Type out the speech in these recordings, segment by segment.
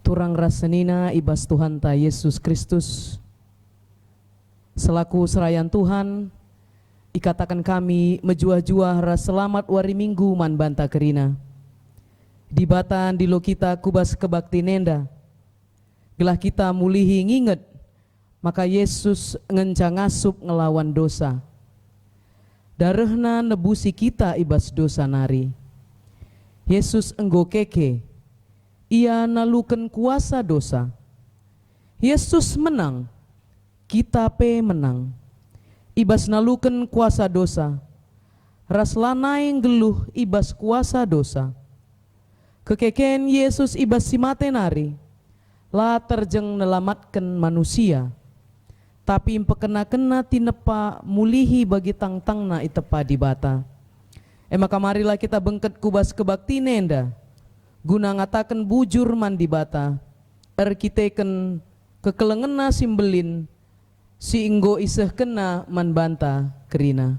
Turang rasenina ibas Tuhan ta Yesus Kristus. Selaku serayan Tuhan, ikatakan kami menjua-jua ras selamat wari minggu man banta kerina. Di batan di lo kita kubas kebakti nenda. Gelah kita mulihi nginget, maka Yesus ngencang ngasup ngelawan dosa. Darehna nebusi kita ibas dosa nari. Yesus enggo keke, ia nalukan kuasa dosa. Yesus menang, kita pe menang. Ibas nalukan kuasa dosa, ras lanai geluh ibas kuasa dosa. Kekeken Yesus ibas simate nari, la terjeng nelamatkan manusia. Tapi impekena-kena tinepa mulihi bagi tang-tangna itepa di bata. Maka marilah kita bengket kubas kebakti nenda, guna ngatakan bujur man di bata, erkiteken kekelengena simbelin, si inggo iseh kena man banta kerina.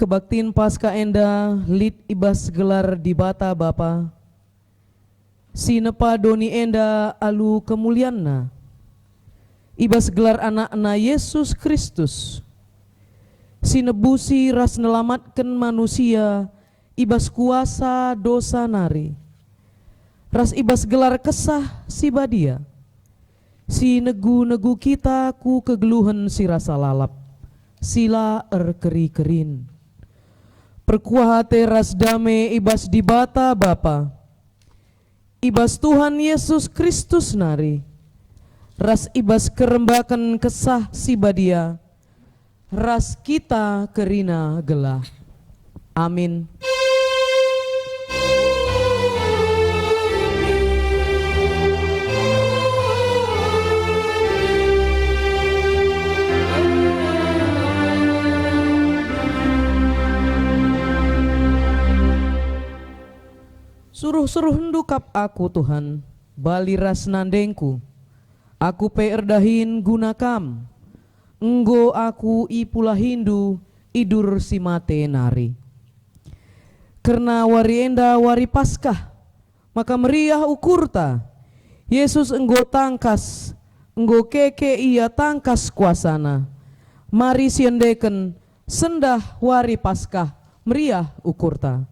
Kebaktiin pasca enda lit ibas gelar di bata Bapa. Sinepa doni enda alu kemulianna. Ibas gelar anakna Yesus Kristus. Sinebusi ras nelamatkan manusia ibas kuasa dosa nari. Ras ibas gelar kesah si badia. Si negu-negu kita ku kegeluhan si rasa lalap. Sila erkeri-kerin. Perkuahate ras dame ibas di bata Bapa. Ibas Tuhan Yesus Kristus nari. Ras ibas kerembakan kesah si badia. Ras kita kerina gelah. Amin. Suruh-suruh ndukap aku Tuhan, bali ras nandengku. Aku pe erdahin gunakam. Enggo aku ipula hindu idur si mate nari. Karena wari enda wari Paskah, maka meriah ukurta. Yesus enggo tangkas, enggo keke ia tangkas kuasana. Mari siendeken sendah wari Paskah meriah ukurta.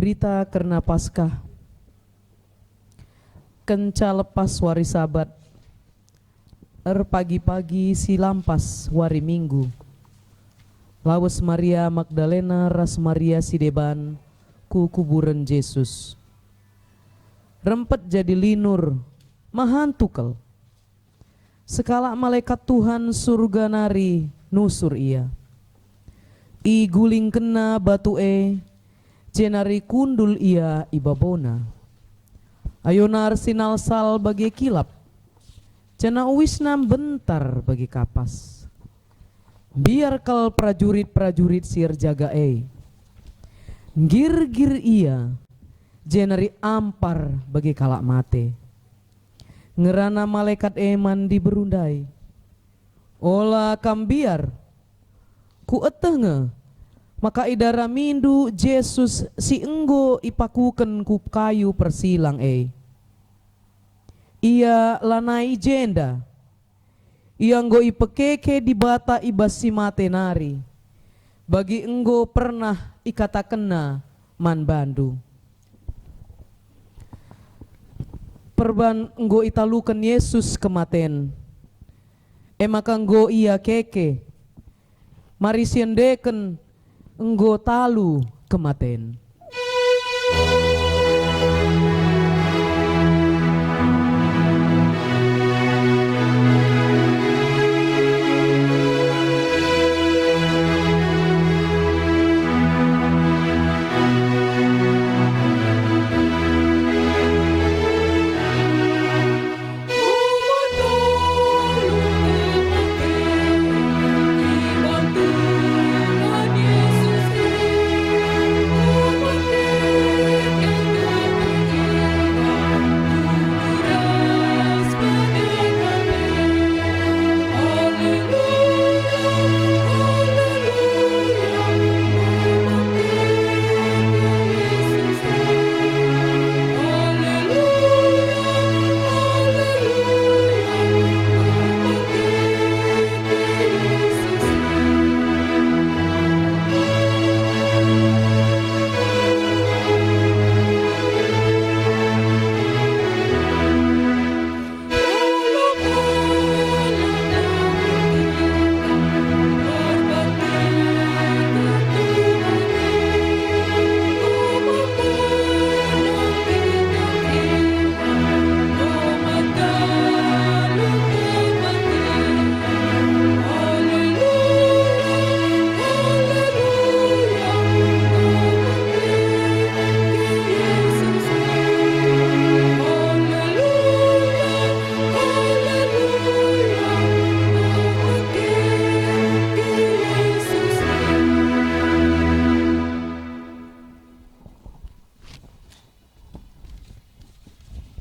berita karena Paskah. Kenca lepas wari Sabat, pagi-pagi si lampas wari Minggu. Lawas Maria Magdalena ras Maria si deban ku kuburan Yesus. Rempet jadi linur mahantukel. Sekala malaikat Tuhan surga nari nusur ia. I guling kena batu jenari kundul ia ibabona. Ayonar sinal sal bagi kilap. Cena wisnam bentar bagi kapas. Biar kal prajurit-prajurit sir jaga Gir-gir ia jenari ampar bagi kalak mate. Ngerana malaikat mandi berundai. Ola kambiar ku etenge maka idara mindu Yesus si enggo ipakuken ku kayu persilang Ia lanai jenda. Ia enggo ipekeke di bata ibasi mate nari. Bagi enggo pernah ikatakena man bandu. Perban enggo italukan Yesus kematen. Maka enggo ia keke. Mari siendeken enggo talu kematen.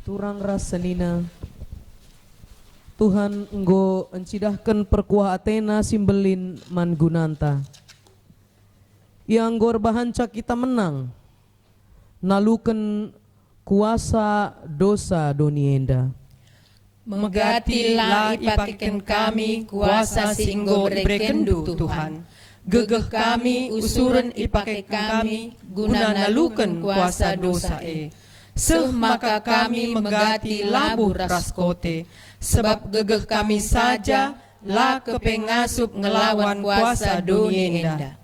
Turang rasenina Tuhan enggo encidahkan perkuah Athena simbelin man gunanta. Yang gor bahanca kita menang naluken kuasa dosa donienda. Megatilah ipakikan kami kuasa singgo berekendu Tuhan. Gegeh kami usuran ipakai kami guna naluken kuasa dosa Seh maka kami megati labuh raskote, sebab gegeh kami saja lah kepengasup ngelawan kuasa dunia enda.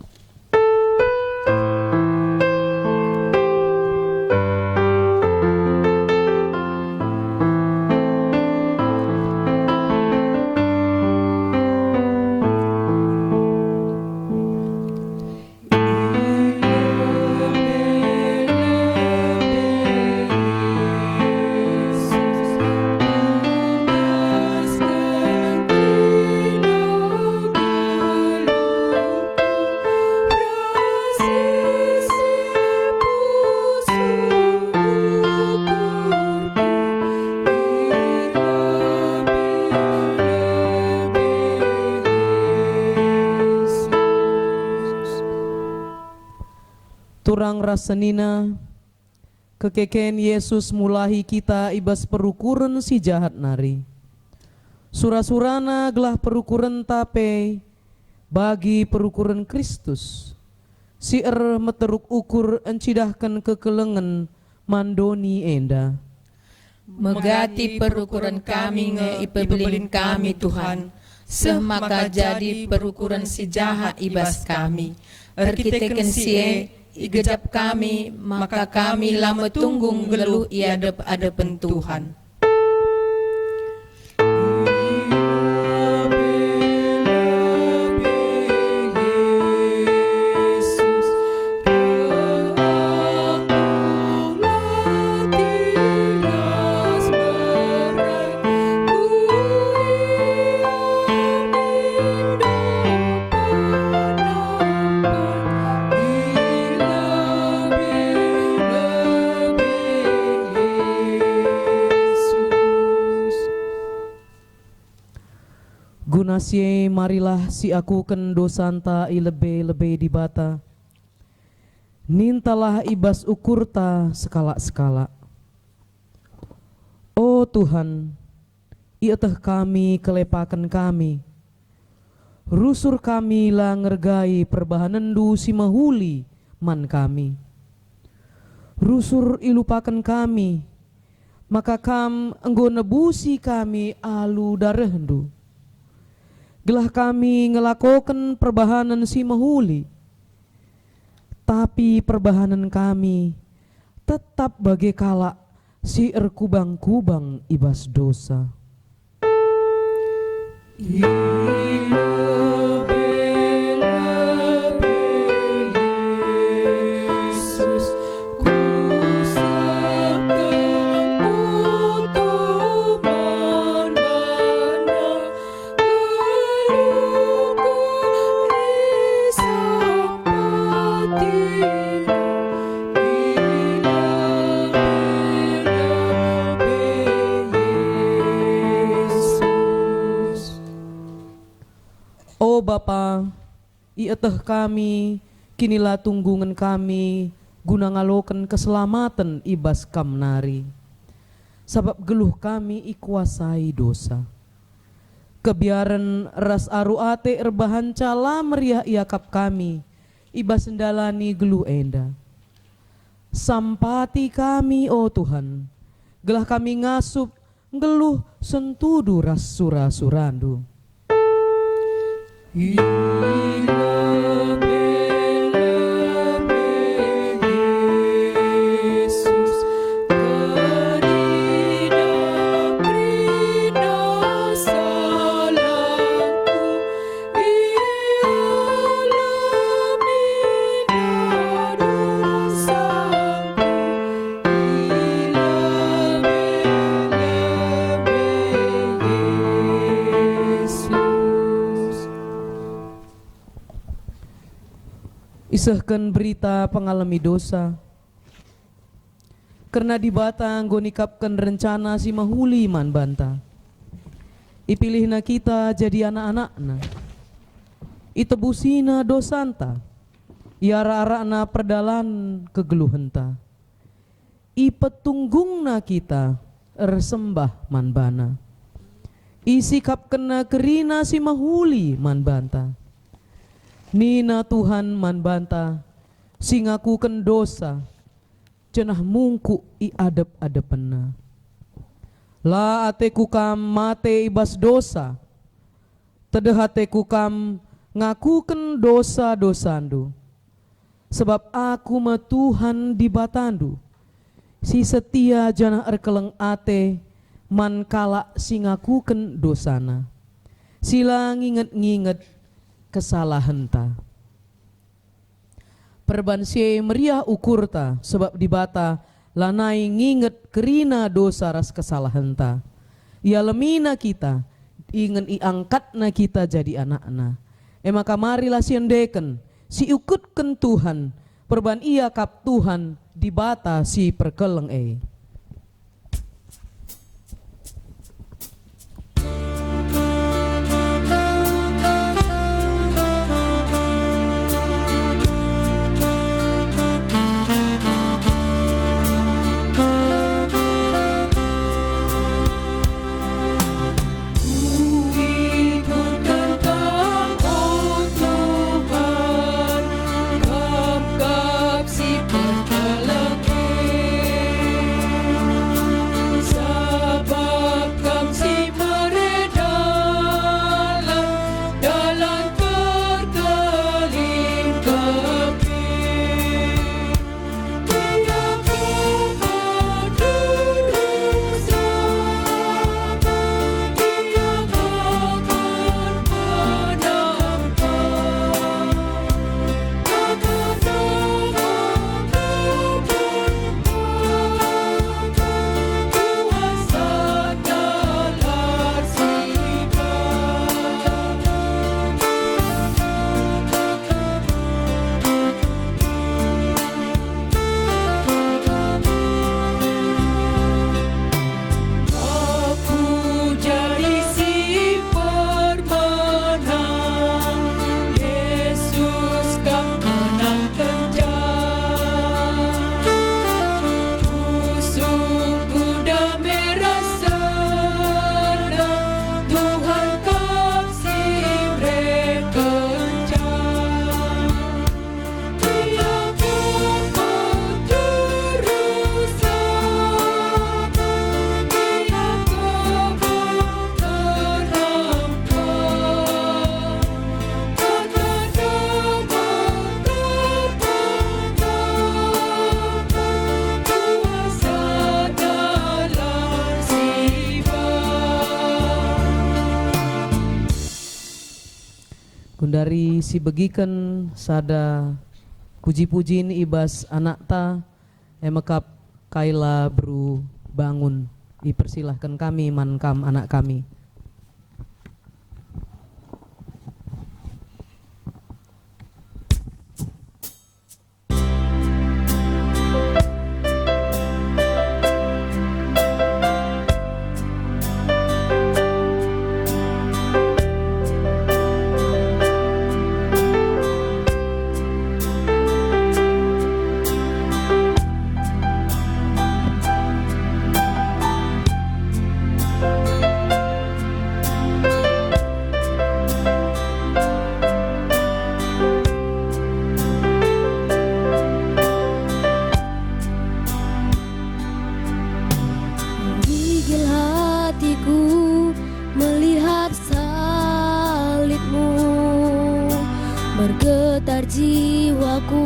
Turang rasenina kekeken Yesus mulahi kita ibas perukuran si jahat nari. Sura-surana gelah perukuran tape bagi perukuran Kristus. sier meteruk ukur encidahkan kekelengan mandoni enda. Megati perukuran kami nge ipebelin kami Tuhan, maka jadi perukuran si jahat ibas kami. Erkiteken sie igejap kami, maka kami lama tunggung geluh iadep-adepen Tuhan. Gunasie marilah si aku ken dosanta i lebe-lebe di bata. Nintalah ibas ukurta skala-skala. Oh Tuhan, iateh kami kelepakan kami. Rusur kami lah ngergai perbahanendu si mahuli man kami. Rusur ilupakan kami, maka kam enggo nebusi kami alu darehendu. Gelah kami ngelakokan perbahanan si mahuli, tapi perbahanan kami tetap bagai kala si erkubang-kubang ibas dosa. Bapa, iateh kami, kinilah tunggungan kami, guna ngaloken keselamatan ibas kamnari. Sabab geluh kami ikuasai dosa. Kebiaran ras aru ate erbahan cala meriah iakap kami, ibas endalani geluh enda. Sampati kami, oh Tuhan, gelah kami ngasup, geluh sentudu ras sura-surandu. Isahkan berita pengalami dosa, karena di batang gonikapkan rencana si mahuli man banta. Ipilihna kita jadi anak-anakna, itebusina dosanta, iara-arana perdalan kegeluhenta. Ipetunggungna kita ersembah man bana, isikap kena kerina si mahuli man banta. Nina Tuhan man banta, singaku ken dosa, cenah mungku i adep-adepena. La ateku kam mate ibas dosa, tedeh ateku kam ngakuken dosa-dosandu. Sebab aku ma Tuhan di batandu, si setia janah erkeleng ate, man kala singakuken dosana. Sila nginget-nginget kesalahan ta. Perbansie meriah ukurta, sebab di bata lanai nginget kerina dosa ras kesalahan ta. Ia lemina kita, ingin iangkatna kita jadi anak-anak. Maka marilah siendeken, si ukutken Tuhan, perban ia kap Tuhan di bata si perkeleng Undari si begiken sada puji-pujin ibas anak ta emekap kaila beru bangun. Dipersilahkan kami mankam anak kami. Gigil hatiku melihat salibmu, bergetar jiwaku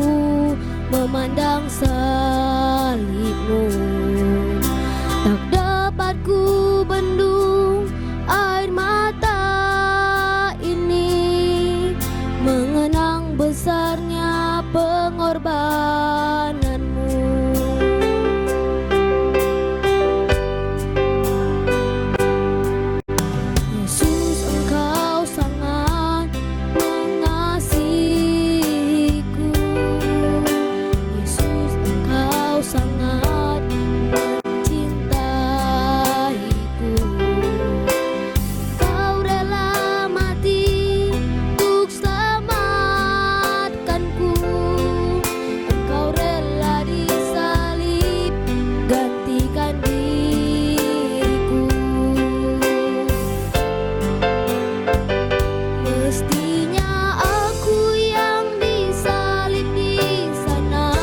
memandang salibmu. Tak dapat ku bendung air mata ini, mengenang besarnya pengorbananmu. Yesus, Engkau sangat mengasihiku. Yesus, Engkau sangat mencintaiku. Engkau rela mati untuk selamatkanku. Engkau rela disalib gantikan diriku. Mestinya aku yang disalib di sana,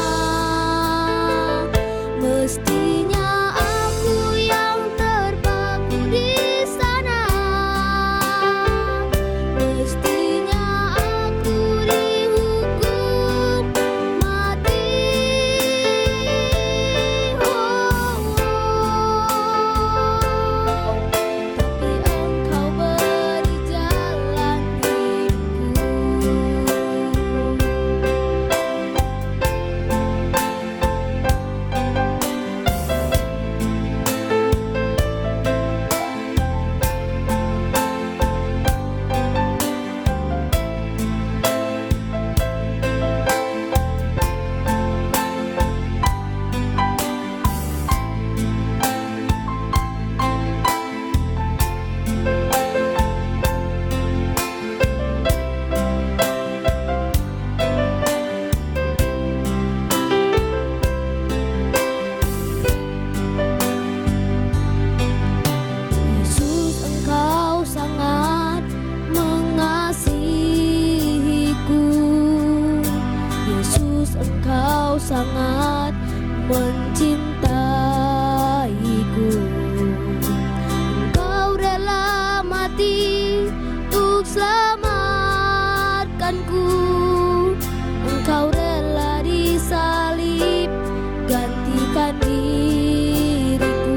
mestinya aku yang terpaku di sana, mestinya aku dihukum mati. Tapi Engkau beri jalan hidupku. Yesus, Engkau sangat mengasihiku. Yesus, Engkau sangat mencintaiku. Engkau rela mati untuk selamatkanku. Engkau rela disalib gantikan diriku.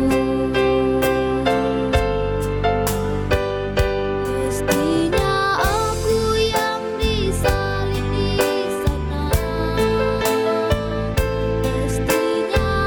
Mestinya aku yang disalib di sana, mestinya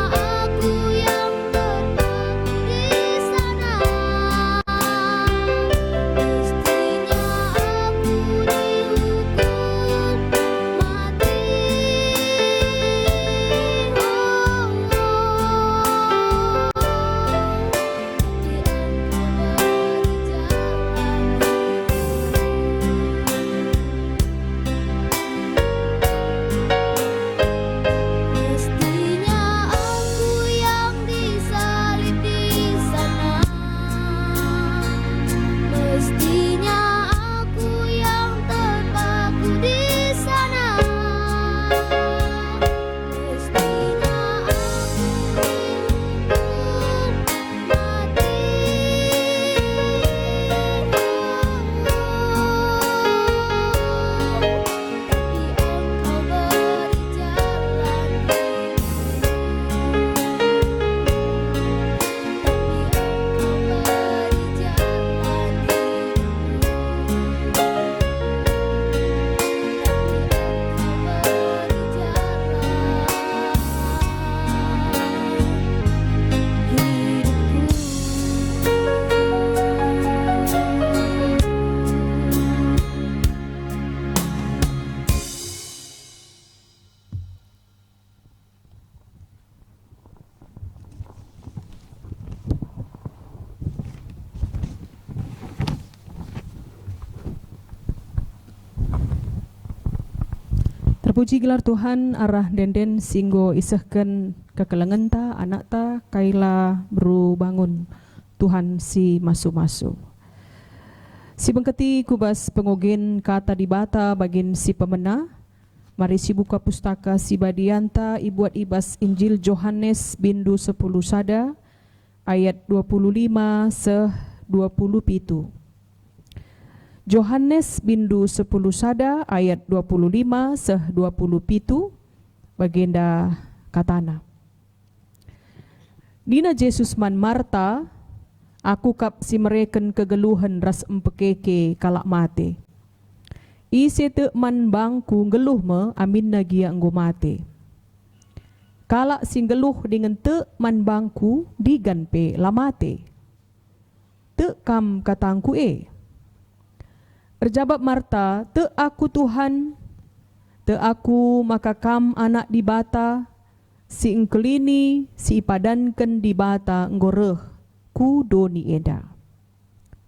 Terpuji gelar Tuhan arah denden singgo isahkan kekelengan ta anak ta kaila beru bangun Tuhan si masu-masu. Si bengketi kubas pengogen kata di bata bagin si pemena. Mari si buka pustaka si badianta ibuat ibas Injil Yohanes bindu 10 sada ayat 25 seh 27. Yohanes bindu 10 sada ayat 25 seh 27 bagenda katana. Dina Jesus man Marta, aku kap si mereken kegeluhan ras empekeke kalak mate. Ise te man bangku geluh me amin nagia enggo mate. Kalak sing geluh dengan te man bangku digan pe lamate. Te kam katangku Erjawab Marta, te aku Tuhan, te aku maka kam anak di bata, si engkelini si ipadankan di bata nggoreh ku doni eda.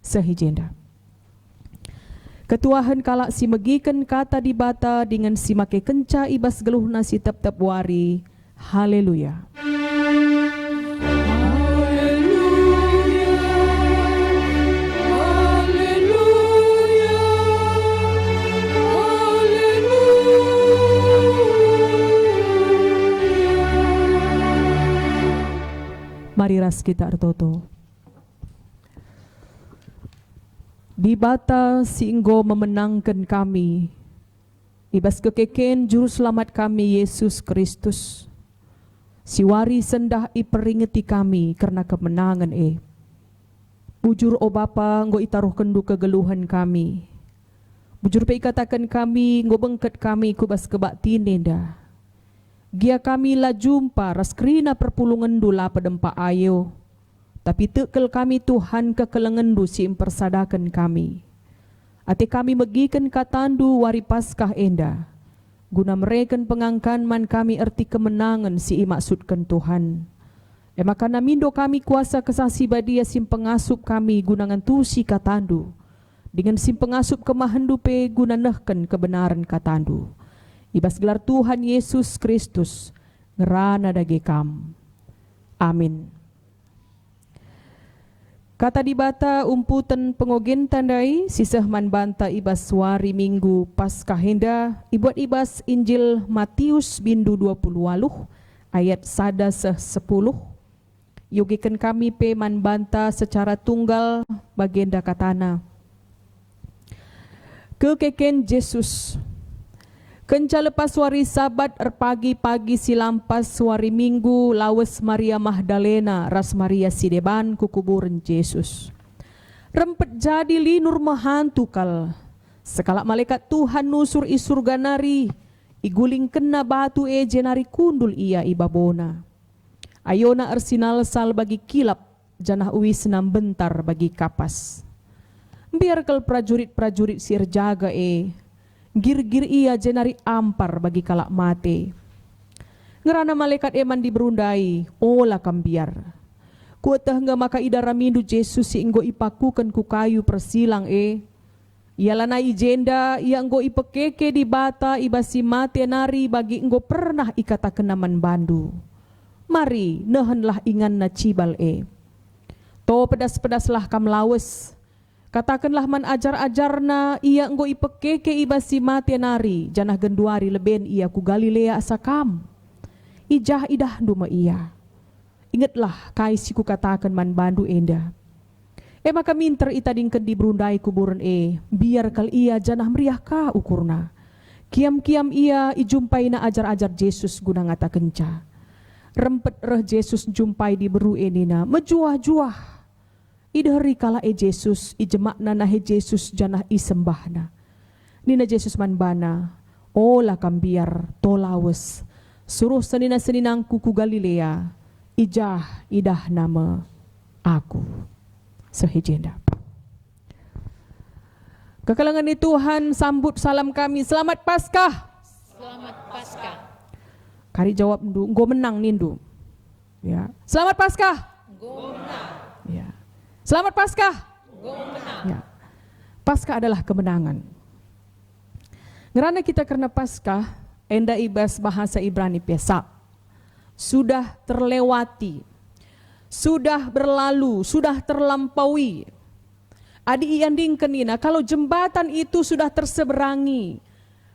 Sehijenda. Ketuahan kalak si megikan kata di bata dengan si make kenca ibas geluh nasi tep-tep wari. Haleluya. Mari ras kita artoto. Di bata si enggo memenangkan kami. Ibas kekeken juru selamat kami Yesus Kristus. Si wari sendah iperingeti kami karena kemenangan Bujur o Bapa enggo itaruh kendu kegeluhan kami. Bujur pe ikatakan kami enggo bengket kami kubas kebaktin nenda. Gia kami la jumpa raskrina perpulungan dula pedempa ayo. Tapi tekel kami Tuhan kekelengan du si impersadakan kami. Ate kami megikan katandu wari paskah enda. Guna mereken pengangkan man kami erti kemenangan si imaksudkan Tuhan. Maka namindo kami kuasa kesasi badia sim pengasup kami gunangan tu si katandu. Dengan sim pengasup kemahendupe guna nehken kebenaran katandu. Ibas gelar Tuhan Yesus Kristus ngerana dage kam. Amin. Kata di bata umputan pengogen tandai sisah man banta ibas wari minggu paskah henda ibuat ibas Injil Matius bindu 28 ayat sada seh 10. Yogikan kami pe man banta secara tunggal bagenda katana. Kekeken Jesus kenca lepas wari sabat pagi-pagi silampas wari minggu lawes Maria Magdalena ras Maria sideban kukuburan Yesus. Rempet jadi linur mahantu kal. Sekala malaikat Tuhan nusur isurga nari. Iguling kena batu jenari kundul ia ibabona. Ayona ersinal sal bagi kilap janah uwi senam bentar bagi kapas. Biar kal prajurit-prajurit sir jaga gir-gir ia jenari ampar bagi kalak mate. Ngerana malaikat eman diberundai, olah kambiar. Kuatah nga maka idara mindu Jesus si enggo ipakukan ku kayu persilang Ialah na ijenda ia enggo ipekeke di bata ibasi mate nari bagi enggo pernah ikatakan naman bandu. Mari nehenlah ingan na cibal To pedas-pedaslah kam lawes. Katakanlah man ajar-ajarna ia enggo ipekeke ibasi mate nari janah genduari leben ia ku Galilea asakam. Ijah idah duma ia. Ingatlah kai si ku katakan man bandu enda. Maka minter itadingken di berundai kuburan biar kal ia janah meriah ka ukurna. Kiam-kiam ia ijumpai na ajar-ajar Jesus guna ngata kenca. Rempet reh Jesus jumpai di beru nina mejuah-juah. Idahari kala Jesus ijemakna nahe Jesus janah isembahna. Nina Jesus manbana, olah kambiar tolawes. Suruh senina-seninangku ku Galilea, ijah idah nama aku. Sehijenda. Kekalangan ni Tuhan sambut salam kami. Selamat Paskah. Selamat Paskah. Kari jawab ndu, enggo menang nindu. Ya. Selamat Paskah. Enggo menang. Ya. Selamat Paskah. Ya. Paskah adalah kemenangan. Ngerana kita karena Paskah, enda ibas bahasa Ibrani pesap. Sudah terlewati, sudah berlalu, sudah terlampaui. Adi ianding kenina, kalau jembatan itu sudah terseberangi,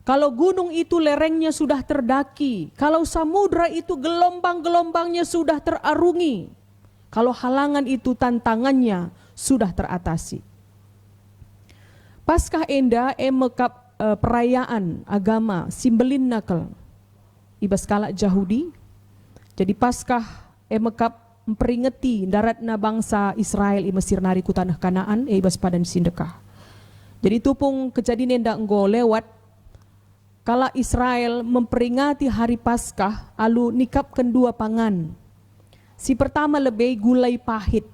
kalau gunung itu lerengnya sudah terdaki, kalau samudra itu gelombang-gelombangnya sudah terarungi, kalau halangan itu tantangannya sudah teratasi. Paskah enda emekap perayaan agama simbelin nakal ibas kalak Yahudi. Jadi Paskah emekap memperingati daratna bangsa Israel i Mesir nari ku tanah Kanaan ibas padan sindekah. Jadi tupung kejadian enda enggo lewat kala Israel memperingati hari Paskah alu nikapkan dua pangan. Si pertama lebih gulai pahit.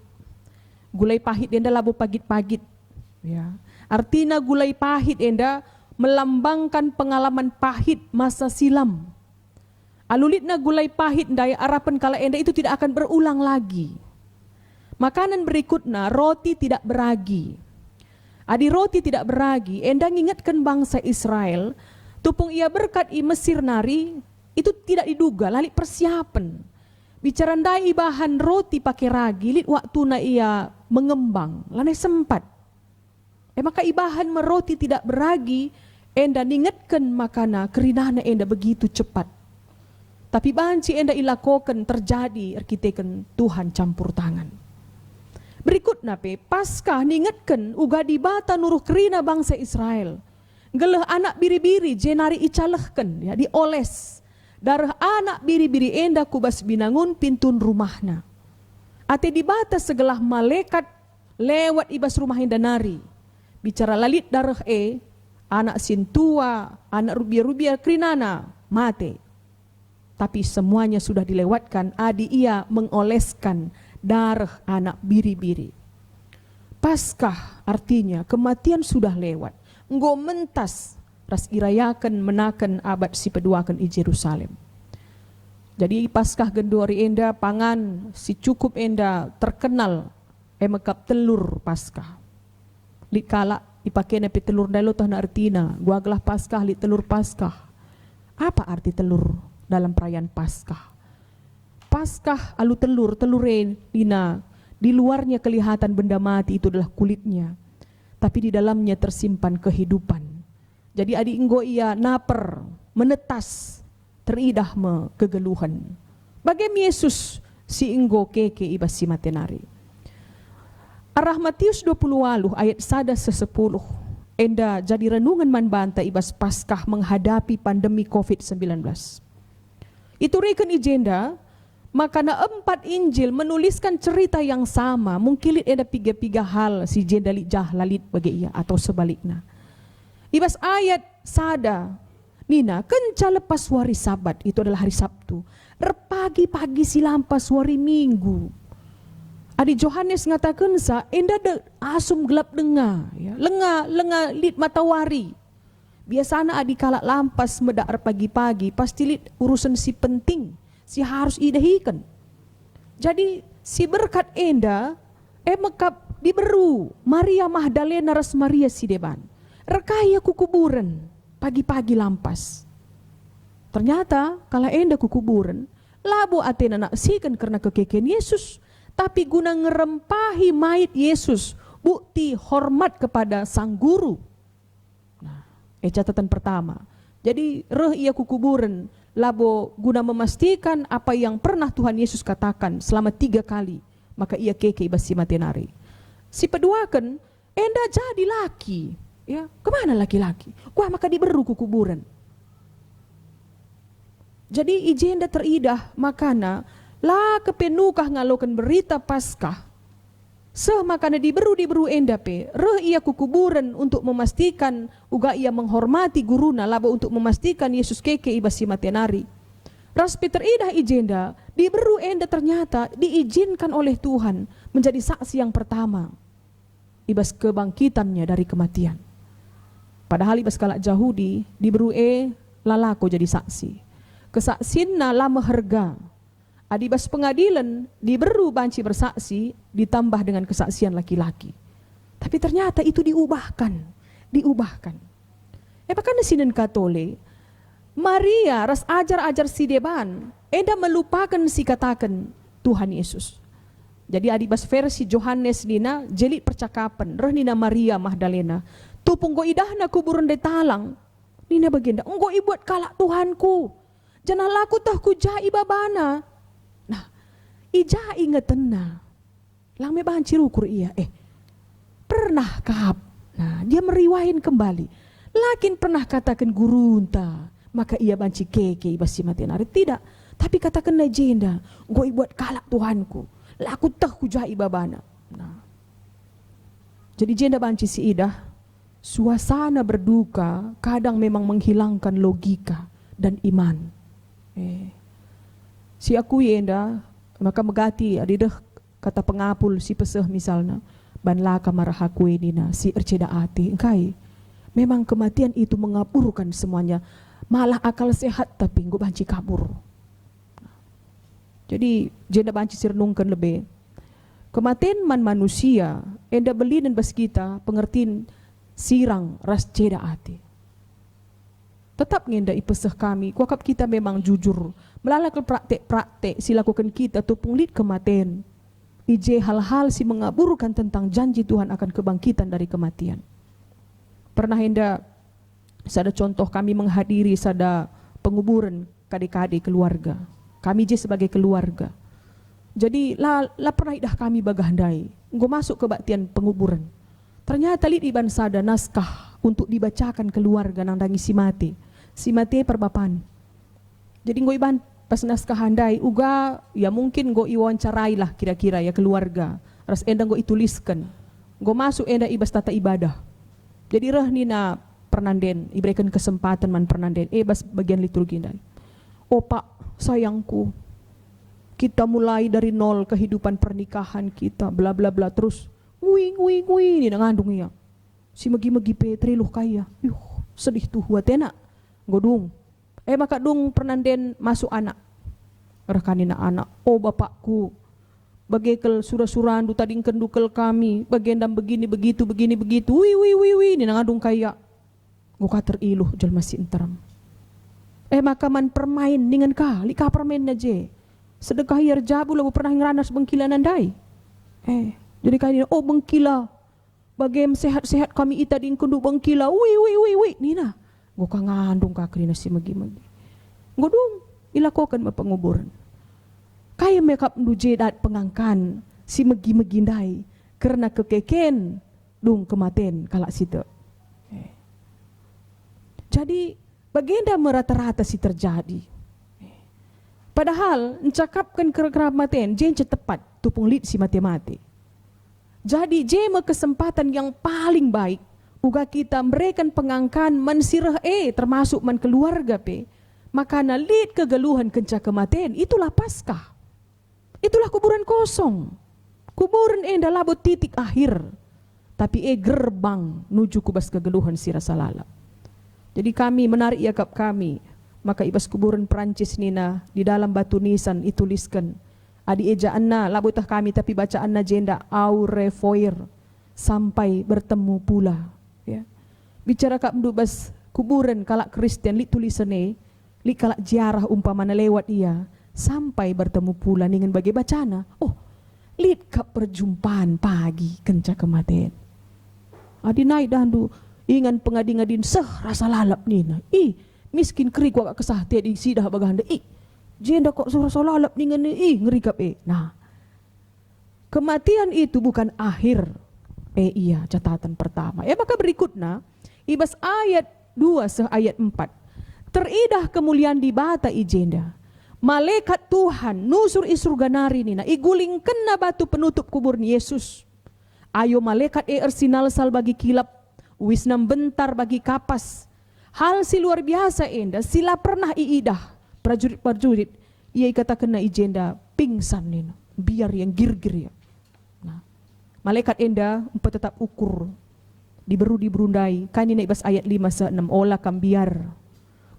Gulai pahit enda labu pagit-pagit. Ya. Artinya gulai pahit enda melambangkan pengalaman pahit masa silam. Alulitna gulai pahit daya harapan kala enda itu tidak akan berulang lagi. Makanan berikutnya roti tidak beragi. Adi roti tidak beragi, enda ngingatkan bangsa Israel, tupung ia berkat i Mesir nari, itu tidak diduga, lalik persiapan. Bicara ndai bahan roti pakai ragi, lit waktu na ia mengembang, lanai sempat. Maka ibahan meroti tidak beragi, enda ningatkan makana kerinahna enda begitu cepat. Tapi banci enda ilakokan terjadi arkiteken Tuhan campur tangan. Berikutnya Paskah ningatkan uga dibata nuruh kerina bangsa Israel. Geleh anak biri-biri jenari icalehkan ya dioles. Darah anak biri-biri enda kubas binangun pintun rumahna. Ate dibata segelah malaikat lewat ibas rumah enda nari. Bicara lalit darah anak sintua, anak rubia-rubia kerinana mate. Tapi semuanya sudah dilewatkan, adi ia mengoleskan darah anak biri-biri. Paskah artinya kematian sudah lewat. Enggo mentas ras irayakan menakan abad si peduakan i Jerusalem. Jadi Paskah gendori enda pangan si cukup enda terkenal emekap telur Paskah. Lit kala ipake nepi telur dalo tah na artina, gua gelah Paskah lit telur Paskah. Apa arti telur dalam perayaan Paskah? Paskah alu telur dina di luarnya kelihatan benda mati itu adalah kulitnya, tapi di dalamnya tersimpan kehidupan. Jadi adi enggo ia naper menetas teridah me kegeluhan. Bagem Yesus si enggo keke ibas si matenari. Arah Matius 20 ayat 1-10 enda jadi renungan man banta ibas Paskah menghadapi pandemi COVID-19. Itu reken ijenda, makana 4 Injil menuliskan cerita yang sama, mungkin ada 3 hal si jenda lijah lalit bagi ia atau sebaliknya. Ibas ayat sada, Nina, kenca lepas hari Sabat, itu adalah hari Sabtu, pagi-pagi silampas hari Minggu. Adi Johannes ngatakan sa, enda de asum gelap denga, ya, lenga lit matahari. Biasanya adi kalak lampas medak pagi-pagi, pasti lit urusan si penting, si harus idahikan. Jadi si berkat enda, mekap diberu Maria Magdalena ras Maria si deban. Rekaya ku kuburan, pagi-pagi lampas. Ternyata kala enda ku kuburan, labo atena naksikan karena kekeken Yesus. Tapi guna ngerempahi mayit Yesus, bukti hormat kepada sang guru. Nah, catatan pertama. Jadi ia kukuburan, labo guna memastikan apa yang pernah Tuhan Yesus katakan selama 3 kali. Maka ia keke basi matenari. Si peduakan, enda jadi laki. Ya, kemana laki-laki? Wah, maka diberu kukuburan. Jadi ijenda teridah makana lah kepenukah ngalokan berita Paskah. Makana diberu enda ia kukuburan untuk memastikan uga ia menghormati guruna laba untuk memastikan Yesus keke ibas si matenari. Ras Peter idah ijenda diberu enda ternyata diizinkan oleh Tuhan menjadi saksi yang pertama ibas kebangkitannya dari kematian. Padahal ibas kalak Yahudi diberu lalako jadi saksi. Kesaksinna lama harga. Adibas pengadilan diberu banci bersaksi ditambah dengan kesaksian laki-laki. Tapi ternyata itu diubahkan. Bahkan di Sinen Katole Maria ras ajar-ajar si deban, eda melupakan si katakan Tuhan Yesus. Jadi adibas versi Johannes nina jelit percakapan reh nina Maria Magdalena. Tupung go idahna kuburan de talang. Nina baginda, enggo ibuat kalak Tuhanku. Jangan laku tah ku jai babana. Nah, ija ingeten na. Lang me bahan cirukur iya. Pernah kahap. Nah, dia meriwahin kembali. Lakin pernah katakan gurunta. Maka ia banci keke ibasi matenari. Tidak. Tapi katakan legenda. Go ibuat kalak Tuhanku. Laku tah ku jai babana. Nah. Jadi jenda banci si Idah. Suasana berduka kadang memang menghilangkan logika dan iman. Si aku yenda maka megati adidah kata pengapul si peseh misalnya banlaka marahaku nina si erceda ati engkai memang kematian itu mengaburkan semuanya, malah akal sehat tapi enggo banci kabur. Jadi jenda banci sirnungkan lebih kematian man manusia enda beli dan bas kita pengertiin sirang ras ceda ati. Tetap ngenda ipeseh kami, kuakap kita memang jujur. Melalak praktek-praktek silakukan kita tupung lid kematian. Ije hal-hal si mengaburkan tentang janji Tuhan akan kebangkitan dari kematian. Pernah henda sada contoh kami menghadiri sada penguburan kade-kade keluarga. Kami je sebagai keluarga. Jadi la pernah idah kami bagahandai. Nggo masuk ke baktian penguburan. Ternyata lid iban sada naskah untuk dibacakan keluarga nang dangi si mati perbapan. Jadi nggo iban pas naskah handai uga ya mungkin nggo iwawancarai lah kira-kira ya keluarga. Ras enda nggo ituliskan. Nggo masuk enda ibas tata ibadah. Jadi reh nina pernanden iberikan kesempatan man pernanden bas bagian liturgi ndai. Oh Pak, sayangku. Kita mulai dari nol kehidupan pernikahan kita bla bla bla terus ngui nina ngandung ya. Si megi-megi Petri luh kaya. Sedih tuh watena. Godung. Maka dung pernanden masuk anak. Rekanina anak. Oh bapakku. Bagaikel surah-surandu tading kendukel kami. Bagendam begini begitu. Wi. Nina ngadung kaya. Goka teriluh jel masih enteram. Maka man permain dengan kali ka permain na je. Sedekah yar jabu labu pernah ngeranas bengkila nandai. Jadi kaya oh bengkila. Bagem sehat-sehat kami ita di kundu bangkila. Wi. Nina. Go ka ngandung ka krina si magi-magi. Ngodung ilakokan mapenguburan. Kaya mekap ndu dat pengangkan si magi-magi ndai karena kekeken dung kematen kalak sita. Jadi bagenda merata-rata si terjadi. Padahal encakapkan kematian jen tepat tupung lid si mati-mati. Jadi jema kesempatan yang paling baik uga kita memberikan pengangkan mensirah termasuk man keluarga maka nalit kegeluhan kenca kematian itulah Paskah. Itulah kuburan kosong. Kuburan adalah titik akhir. Tapi gerbang nuju kubas kegeluhan si rasa lalap. Jadi kami menarik yakap kami maka ibas kuburan Perancis nina di dalam batu nisan ituliskan adi ejaan na labutah kami tapi bacaan na jenda au revoir sampai bertemu pula ya. Bicara kap mendubas kuburan kalak Kristen li tulisane li kalak ziarah umpamana lewat ia sampai bertemu pula dengan bagi bacana. Oh, li kap perjumpaan pagi kenca kematian. Adi naik dandu ingan pengadi-ngadin seh rasa lalap nina. Miskin keri gua kesah tiada di sidah baganda. Jenda kok surah solalap dengan ngerikap Nah, kematian itu bukan akhir. Iya catatan pertama. Maka berikutnya ibas ayat 2 ayat 4. Teridah kemuliaan di bata ijenda. Malaikat Tuhan nusur isurga nari nina iguling kena batu penutup kubur Yesus. Ayo malaikat ersinal sal bagi kilap wisnam bentar bagi kapas. Hal si luar biasa enda sila pernah iidah prajurit-prajurit ia kata kena ijenda pingsan nina biar yang gir-gir ya. Nah, malaikat enda empat tetap ukur diberu diberundai kanina ibas ayat 5-6 olah kambiar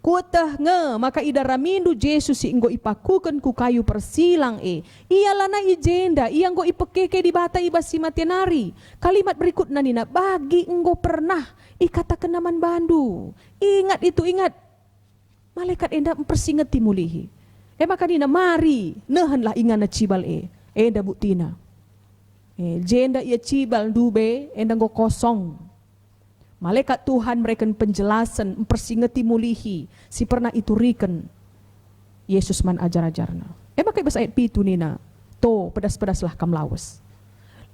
kuatah maka ida ramindu Jesus si inggo ipakukan ku kayu persilang iyalah na ijenda ia nggo ipekeke di bata ibas si matianari kalimat berikut nina bagi enggo pernah ikata kenaman bandu ingat itu ingat malaikat enda mempersingeti mulihi. Maka dina mari nehanlah ingana cibal enda buktina. Jenda ia cibal dube enda go kosong. Malaikat Tuhan mereka penjelasan mempersingeti mulihi si pernah iturikan Yesus man ajar-ajarna. Maka ibas ayat pitu nina to pedas-pedaslah kam lawas.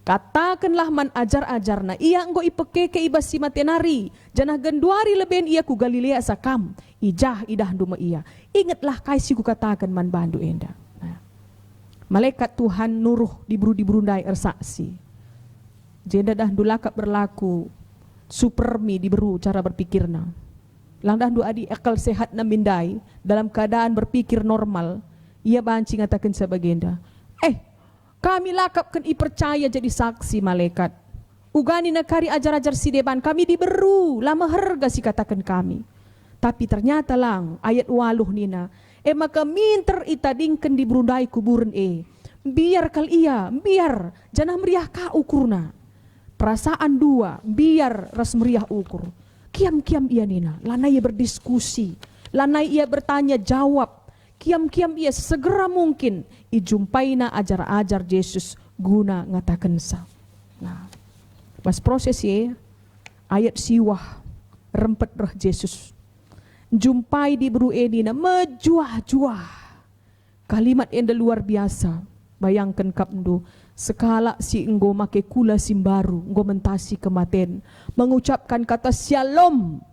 Katakanlah man ajar-ajarna ia enggo ipekeke ibas si matenari janah genduari leben ia ku Galilea sakam ijah idah duma ia. Ingatlah kaisi ku katakan man bandu enda. Nah, malaikat Tuhan nuruh diburu-diburundai ersaksi. Jenda dah dulakap berlaku supermi diberu cara berpikirna. Lang dah du adi akal sehat na mindai dalam keadaan berpikir normal. Ia banci ngatakan sebagenda. Kami lakapkan percaya jadi saksi malaikat. Ugani nakari ajar-ajar si deban kami diberu lama harga si katakan kami. Tapi ternyata lang ayat 8 nina. Maka minter itadingkan di berundai kuburan biar kal ia biar janah meriah ka ukurna. Perasaan dua biar ras meriah ukur. Kiam-kiam ia nina. Lanai ia berdiskusi. Lanai ia bertanya jawab. Kiam-kiam ia segera mungkin ijumpaina ajar-ajar Yesus guna ngatakan sa. Nah, pas proses ayat siwah rempet roh Yesus. Jumpai di beru edina mejuah-juah. Kalimat yang luar biasa. Bayangkan kapndu sekala si enggo make kula simbaru enggo mentasi kematen mengucapkan kata shalom.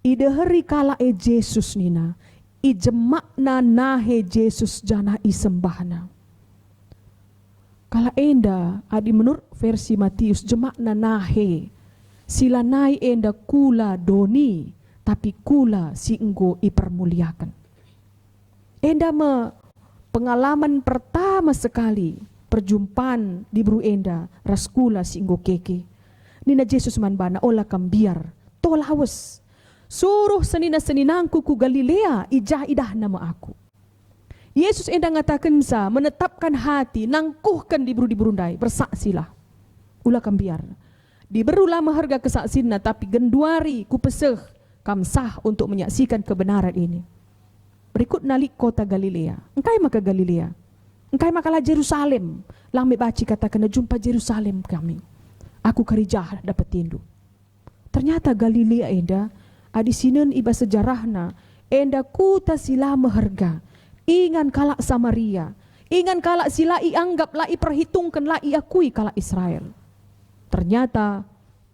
Ide hari kala Yesus nina ijemakna nahe Yesus jana isembahna. Kala enda adi menurut versi Matius jemakna nahe sila nai enda kula doni tapi kula si enggo ipermuliakan. Enda pengalaman pertama sekali perjumpaan di bru enda raskula si enggo keke. Nina Yesus manbana ola kambiar tolawes. Suruh senina-seninangku ku Galilea ijah idah nama aku. Yesus enda ngatakan sa menetapkan hati nangkuhkan di berundai bersaksilah. Ulah kambiar. Diberu lama harga kesaksina tapi genduari ku peseh kam sah untuk menyaksikan kebenaran ini. Berikut nalik kota Galilea. Engkai maka Galilea. Engkai makalah Jerusalem. Lang me baci katakan jumpa Jerusalem kami. Aku karijah dapat tindu. Ternyata Galilea enda adi sinen iba sejarahna enda kuta sila meharga ingan kalak Samaria ingan kalak sila ianggap la iperhitungkan la iakui kalak Israel. Ternyata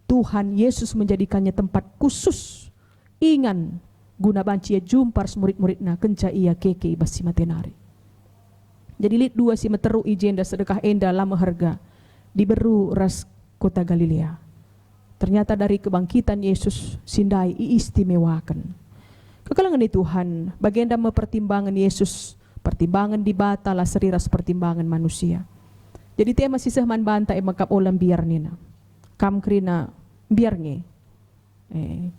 Tuhan Yesus menjadikannya tempat khusus ingan guna banci ia jumpar murid-muridna kenca ia keke iba si matenari. Jadi lit dua si meteru ijenda sedekah enda lama harga diberu ras kota Galilea. Ternyata dari kebangkitan Yesus sindai iistimewakan. Kekalangan di Tuhan, bagian dalam pertimbangan Yesus, pertimbangan di bata lah seriras pertimbangan manusia. Jadi tema sisah man banta makap olam biar nina. Kam krina biar nge.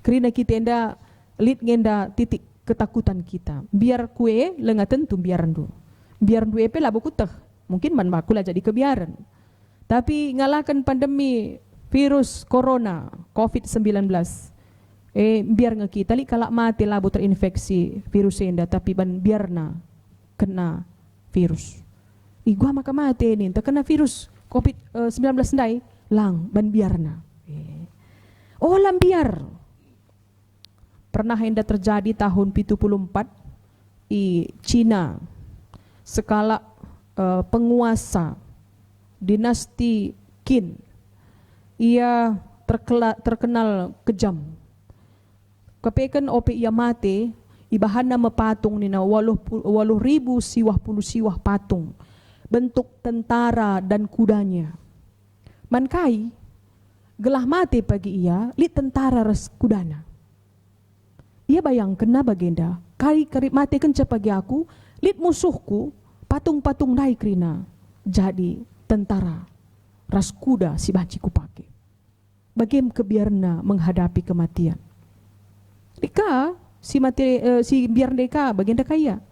Krina kita enda lit ngenda titik ketakutan kita. Biar kue lenga tentu biaran du. Biaran du epe labu kutah. Mungkin man makula jadi kebiaran. Tapi ngalakan pandemi virus corona COVID-19 biar ngekita li kalak mati labu terinfeksi virus enda tapi ban biarna kena virus. Gua maka mati ini terkena virus COVID-19 ndai lang ban biarna. Olam biar. Pernah enda terjadi tahun 74 di Cina skala penguasa dinasti Qin. Ia terkenal kejam. Kepekan ope ia mate, ibahana mepatung nina 80,000 siwah patung. Bentuk tentara dan kudanya. Mankai, gelah mate pagi ia, li tentara res kudana. Ia bayangkan na bagenda, kari mate kenca pagi aku, lit musuhku, patung-patung naik krina. Jadi tentara, ras kuda si banci kupake. Bagaimana kebiarna menghadapi kematian. Dika si biar deka bagian kaya.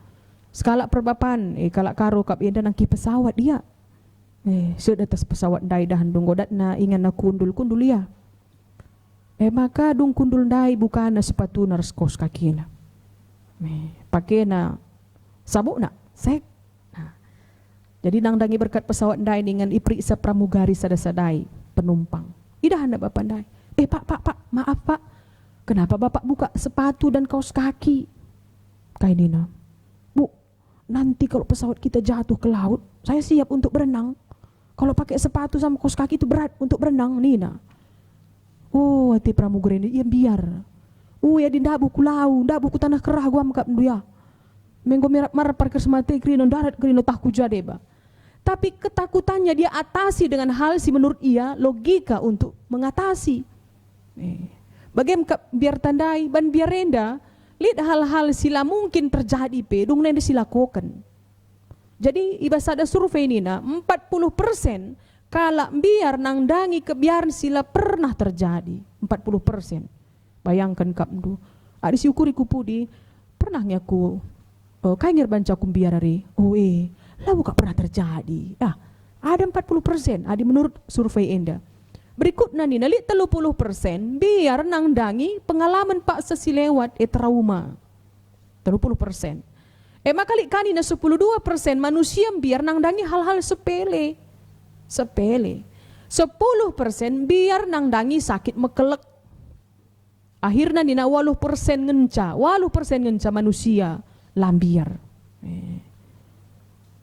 Skala perbapan kalak karo kap enda nangki pesawat dia. Sudah atas pesawat dai dah handung godat na ingan na kundul ya. Maka dung kundul ndai bukana sepatu ras kos kaki na. Pakai na sabuk na sek. Jadi nang dangi berkat pesawat ndai dengan ipriksa pramugari sada-sadai penumpang. Idah anda bapak ndai. Pak, maaf pak. Kenapa bapak buka sepatu dan kaos kaki? Kayak Nina. Bu, nanti kalau pesawat kita jatuh ke laut, saya siap untuk berenang. Kalau pakai sepatu sama kaos kaki itu berat untuk berenang, Nina. Oh, hati pramugari ini, ya biar. Ya di ndabu ku lau, ndabu ku tanah kerah gua mengkap ya. Menggo marah parkir semate krino darat krino takku jade ba. Tapi ketakutannya dia atasi dengan hal si menurut ia logika untuk mengatasi. Bagaimana biar tandai ban biar renda, lihat hal-hal sila mungkin terjadi dung nenda silakokan. Jadi ibas ada survei ini na 40% kala biar nang dangi kebiaran sila pernah terjadi 40%. Bayangkan kapdu. Adi siukuri kupudi pernah nyaku kayak banca kumbiar hari. Lah bukan pernah terjadi. Ada 40%. Adi menurut survei enda. Berikutnya nih, nali 30% biar nang dangi pengalaman pak sesilewat trauma. 30%. Makali kani na 12% manusia biar nang dangi hal-hal sepele. 10% biar nang dangi sakit mekelek. Akhirnya nina 80% ngenca manusia lambiar.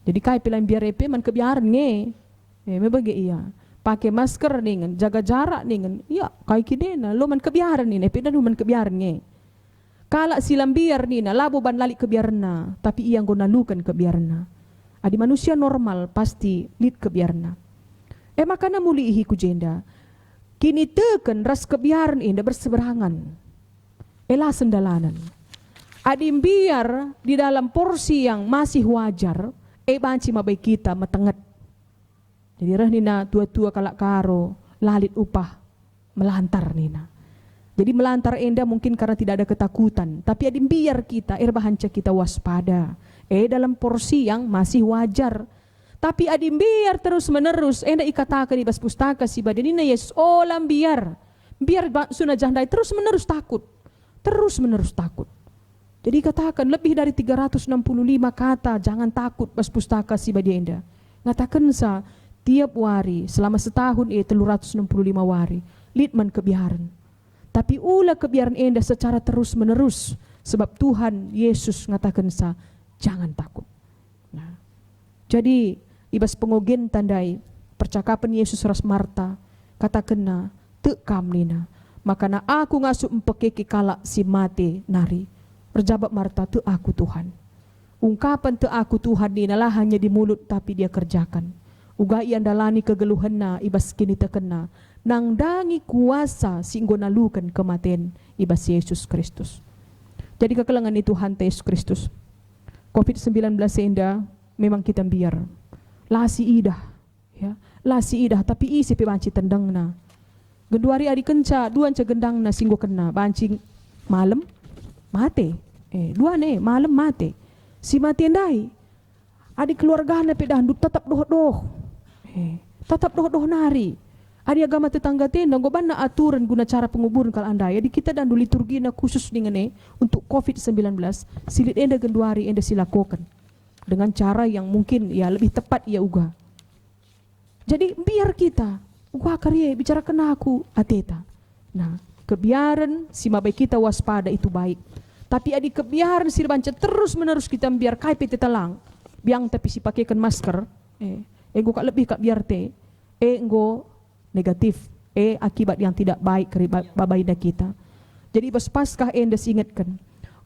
Jadi kai lambiar epe man kebiaran nge. Mebage iya. Pakai masker ningen, jaga jarak ningen. Ya, kai kidena lo man kebiaran nina, epe dan man kebiaran nge. Kala si lambiar nina labo ban lali kebiarna, tapi iya nggo nalukan kebiarna. Adi manusia normal pasti lid kebiarna. Makana muli ihi kujenda. Kini teken ras kebiaran inda berseberangan. Elah sendalanan. Adim biar di dalam porsi yang masih wajar, banci mabai kita metenget. Jadi reh nina tua-tua kalak karo, lalit upah, melantar nina. Jadi melantar enda mungkin karena tidak ada ketakutan. Tapi adim biar kita, bahanca kita waspada. Dalam porsi yang masih wajar. Tapi adim biar terus menerus enda ikatakan di bas pustaka si badanina yes olam biar sunah jandai terus menerus takut. Jadi katakan lebih dari 365 kata jangan takut bas pustaka si badenda. Ngatakan sa tiap wari selama setahun 365 wari litman kebiaran. Tapi ula kebiaran enda secara terus menerus sebab Tuhan Yesus ngatakan sa jangan takut. Jadi ibas pengogen tandai percakapan Yesus ras Marta katakan na tekam nina makana aku ngasup empekeke kala si mate nari. Berjawab Marta, te aku Tuhan. Ungkapan te aku Tuhan nina lah hanya di mulut tapi dia kerjakan. Uga ian dalani kegeluhanna ibas kini tekena nang dangi kuasa singgo nalukan kematen ibas Yesus Kristus. Jadi kekelengan itu Tuhan Yesus Kristus. COVID-19 enda memang kita biar lasi idah ya lasi idah tapi isi pe banci tendangna genduari adi kenca duan ce gendangna singgo kena banci malam mate dua malam mate si mate endai adi keluargana pe dandu tetap doh nari adi agama tetangga tenda goban na aturan guna cara penguburan kal andai adi kita dandu liturgina khusus dengan untuk COVID-19 silit enda genduari enda silakokan dengan cara yang mungkin ya lebih tepat ya uga. Jadi biar kita uga karye bicara kena aku ateta. Nah, kebiaran si mabai kita waspada itu baik. Tapi adi kebiaran si banca terus menerus kita biar kai pete telang. Biang tapi si pakaikan masker, ego kak lebih kak biar te, ego negatif, akibat yang tidak baik kari babaida kita. Jadi bas paskah enda ingatkan.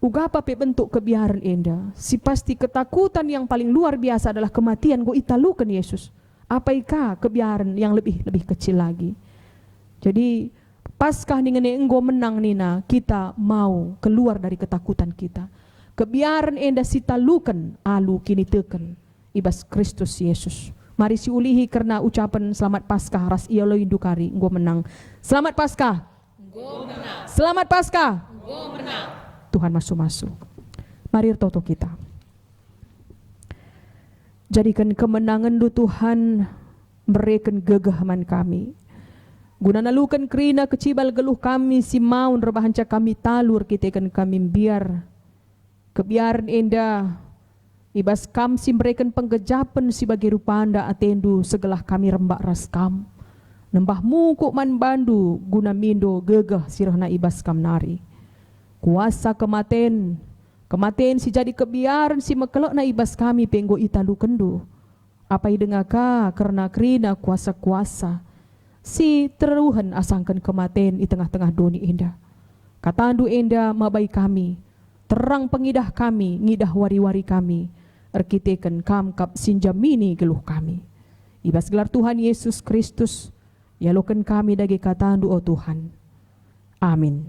Uga apa pe bentuk kebiaran enda, si pasti ketakutan yang paling luar biasa adalah kematian go italukan Yesus. Apaikah kebiaran yang lebih kecil lagi. Jadi paskah dengan enggo menang nina, kita mau keluar dari ketakutan kita. Kebiaran enda si talukan alu kini teken ibas Kristus Yesus. Mari si ulihi karena ucapan selamat paskah ras iolo indukari enggo menang. Selamat paskah. Enggo menang. Selamat paskah. Enggo menang. Tuhan masuk-masuk. Mari toto kita. Jadikan kemenangan lu Tuhan mereken gegahaman kami. Guna nalukan kerina kecibal geluh kami si maun rebahanca kami talur kitekan kami biar. Kebiaran enda ibas kam si mereka penggejapan si bagi rupanda atendu segelah kami rembak raskam. Nembah mukuk man bandu guna mindo gegah sirahna ibas kam nari. Kuasa kematen si jadi kebiaran si mekelok na ibas kami penggo italu kendu. Apa idengaka karena kerina kuasa-kuasa. Si teruhan asangkan kematen di tengah-tengah dunia indah. Katandu indah mabai kami, terang pengidah kami, ngidah wari-wari kami, erkitekan kamkap sinjamini geluh kami. Ibas gelar Tuhan Yesus Kristus, yalokan kami dagi katandu oh Tuhan. Amin.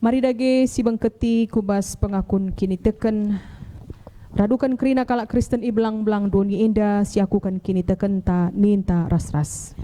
Mari dagi si bangketi kubas pengakun kini teken. Radukan kerina kalak Kristen iblang-belang dunia indah siakukan kini teken ta ninta ras-ras.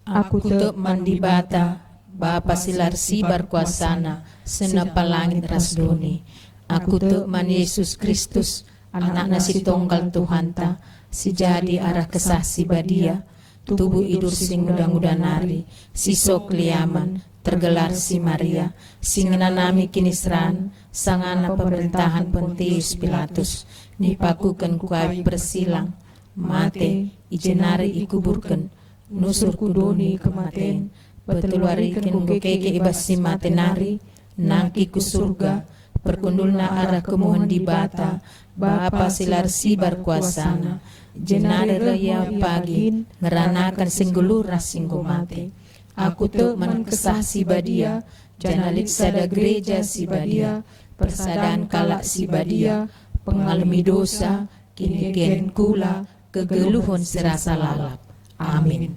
Aku te mandi bata, Bapa silar sibar kuasana, senapa langit ras doni. Aku te man Yesus Kristus, anak nasi tonggal Tuhan ta, si jadi arah kesah si badia, tubuh idur sing udang-udang nari, si sok liaman, tergelar si Maria, singenanami kini seran, sangana pemerintahan Pontius Pilatus, nipakukan kuai bersilang, mate, ijenari ikuburkan, nusur kudoni kematen, peteluarikan keke ibas si mate nari, nangki ku surga, perkundulna arah kemohon di bata, Bapa silar sibar kuasana, jenari raya pagi, ngeranakan singgulu rasinggu mate. Aku te man kesah si badia, janalik sada gereja si badia, persadaan kalak si badia, pengalami dosa, kini gen kula, kegeluhon serasa lalap. Amin.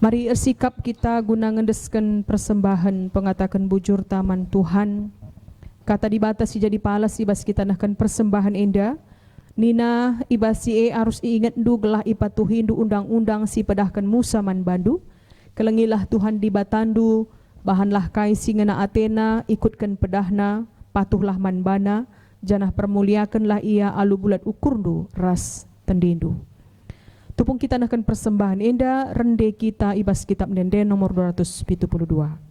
Mari ersikap kita guna ngendeskan persembahan pengatakan bujur taman Tuhan. Kata dibatasi jadi palas ibas kita nahkan persembahan indah. Nina ibasi harus ingat du gelah ipatuhin du undang-undang si pedahkan Musa man bandu. Kelengilah Tuhan di batandu, bahanlah kai singena Athena, ikutkan pedahna, patuhlah man bana, janah permuliakanlah ia alu bulat ukurdu ras tendindu. Tupung kita nahkan persembahan indah, rende kita ibas kitab Denden nomor 272.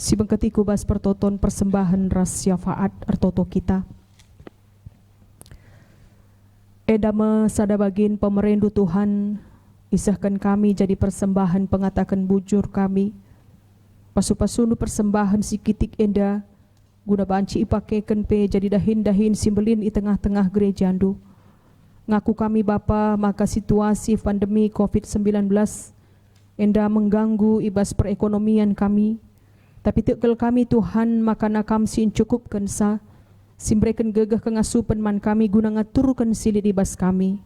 Si bengketi kubas pertoton persembahan ras syafaat ertoto kita. Edama sadabagin pemerendu Tuhan, isahkan kami jadi persembahan pengatakan bujur kami. Pasu-pasunu persembahan si kitik enda, guna banci ipakekan pe jadi dahin-dahin simbelin di tengah-tengah gereja andu. Ngaku kami Bapa, maka situasi pandemi COVID-19 enda mengganggu ibas perekonomian kami. Tapi tekel kami Tuhan, maka nakam sin cukupkan sa Simbreken gegah kengasupan man kami guna ngaturkan silit ibas kami.